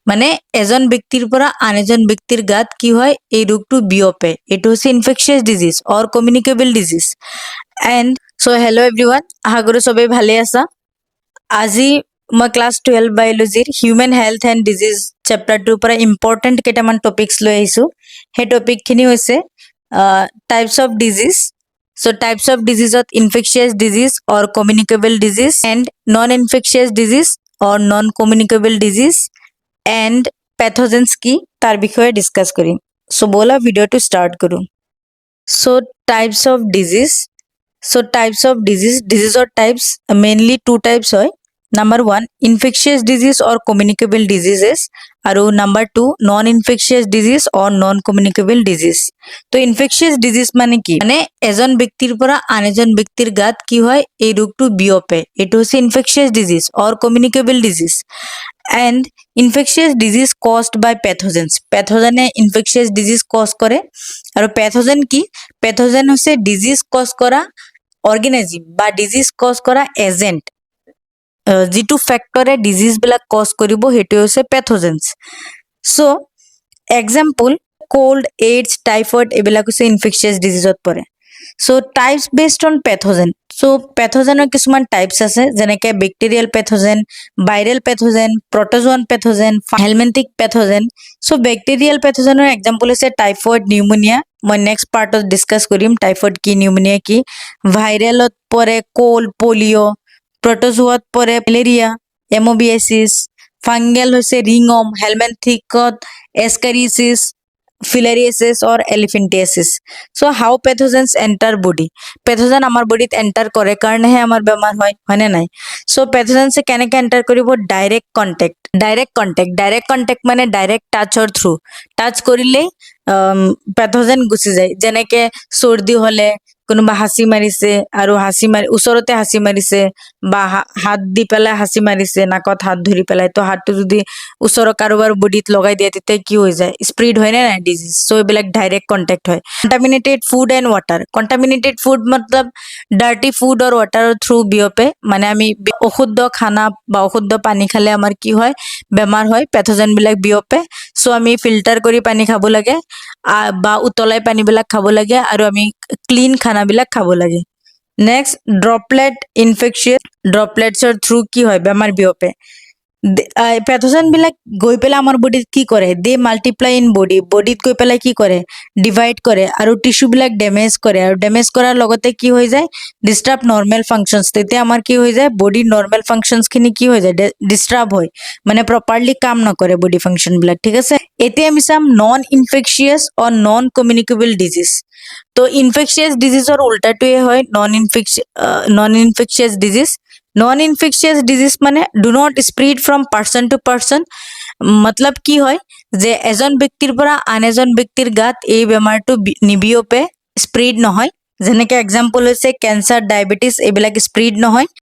মানে এজন ব্যক্তিৰ পৰা আন এজন ব্যক্তিৰ গাত কি হয় এই ৰোগটো বিয়পে এটো হৈছে infectious disease or communicable disease and so hello everyone আশা কৰো সবে ভালে আছা আজি মই ক্লাস 12 বায়োলজিৰ হিউম্যান হেলথ এন্ড ডিজিজ চেপ্টাৰটোৰ পৰা ইম্পৰ্টেন্ট কেইটামান টপিকস লৈ আহিছো হে টপিক খিনি হৈছে types of disease So types of disease of infectious disease or communicable disease and non-infectious disease or non-communicable disease and pathogens কি তার বিষয়ে ডিসকাস করি সো বলা ভিডিওটো স্টার্ট করুন so types of disease or types mainly two types হয় number 1 infectious disease or communicable diseases আৰু number 2 non infectious disease or non communicable disease তো infectious disease মানে কি মানে এজন ব্যক্তিৰ পৰা আন এজন ব্যক্তিৰ গাত কি হয় এই ৰোগটো বিয়পে এটো হৈছে infectious disease or communicable disease and infectious disease caused by pathogens pathogen infectious disease cause কৰে আৰু pathogen কি pathogen হৈছে disease cause কৰা organism বা disease cause কৰা agent যিটো ফ্যাক্টৰে ডিজিজ বিলাক কজ কৰিব হেতু হৈছে pathogens so example cold AIDS typhoid এবিলাক হৈছে ইনফেকশিয়াস ডিজিজত পৰে so types based on pathogen so প্যাথোজেনৰ কিছুমান টাইপস আছে যেনেকৈ bacterial pathogen viral pathogen protozoan pathogen helminthic pathogen so bacterial প্যাথোজেনৰ এক্সাম্পল হৈছে টাইফয়েড নিউমোনিয়া মই নেক্সট পাৰ্টত ডিসকাস কৰিম টাইফয়েড কি নিউমোনিয়া কি ভাইৰেলত পৰে কোল্ড পলিঅ প্রটোজোয়াত পরে ম্যালেরিয়া এমোবিয়াসিস ফাঙ্গেল হৈছে রিংওয়ার্ম হেলমিন্থিকত ascariasis filariasis or elephantiasis so how pathogens enter body pathogen আমাৰ বডিত এন্টাৰ কৰে কাৰণেহে আমাৰ বেমাৰ হয় হয়নে নাই so pathogens কেনেকৈ এন্টাৰ কৰিব ডাইৰেক্ট কন্টেক্ট মানে ডাইৰেক্ট টাচৰ থ্ৰু টাচ কৰিলে pathogen গুচি যায় যেনেকৈ সৰ্দি হলে কোনোবা হাসি মাৰিছে আৰু হাসি মাৰি ওচৰতে হাসি মাৰিছে বা হাত দি পেলাই হাসি মাৰিছে নাকত হাত ধৰি পেলাই তো হাতটো যদি ওচৰৰ কাৰোবাৰ বডিত লগাই দিয়ে তেতিয়া কি হৈ যায় স্প্ৰেড হয় না ডিজিজ সো এইবিলাক ডাইৰেক্ট কন্টেক্ট হয় contaminated food and water contaminated food मतलब ডাৰ্টি ফুড और ওয়াটাৰৰ থ্ৰু বিয়পে মানে আমি অশুদ্ধ খানা বা অশুদ্ধ পানী খালে আমাৰ কি হয় বেমাৰ হয় প্যাথোজেন বিলাক বিয়পে সো আমি ফিল্টাৰ কৰি পানী খাব লাগে বা উতলাই পানী বিলাক খাব লাগে আৰু আমি ক্লিন খানা বিলাক খাব লাগে নেক্সট ড্ৰপলেট ইনফেকশন ড্ৰপলেটছৰ থ্ৰু কি হয় বেমাৰ বিয়পে প্যাথোজেন বিলাক গৈ পেলাই আমাৰ বডিত কি কৰে দে মাল্টিপ্লাই ইন বডিত গৈ পেলাই কি কৰে ডিভাইড কৰে আৰু টিস্যু বিলাক ড্যামেজ কৰে আৰু ড্যামেজ কৰাৰ লগতে কি হৈ যায় ডিস্টাৰ্ব নৰমাল ফাংশনস তেতিয়া আমাৰ কি হৈ যায় বডি নৰমাল ফাংশনস খিনি কি হৈ যায় ডিস্টাৰ্ব হয় মানে প্ৰপাৰলি কাম নকৰে বডি ফাংশন বিলাক ঠিক আছে এতিয়া আমি চাম non infectious or non communicable disease তো ইনফেকশিয়াস ডিজিজৰ উল্টাটোৱে হয় non infectious disease non infectious disease মানে do not spread from person to person मतलब কি হয় যে এজন ব্যক্তিৰ পৰা আন এজন ব্যক্তিৰ গাত এই বেমাৰটো নিবিয়পে স্প্ৰেড নহয় যেনেকৈ এক্সাম্পল হৈছে ক্যান্সাৰ ডায়াবেটিস এইবিলাক স্প্ৰেড নহয়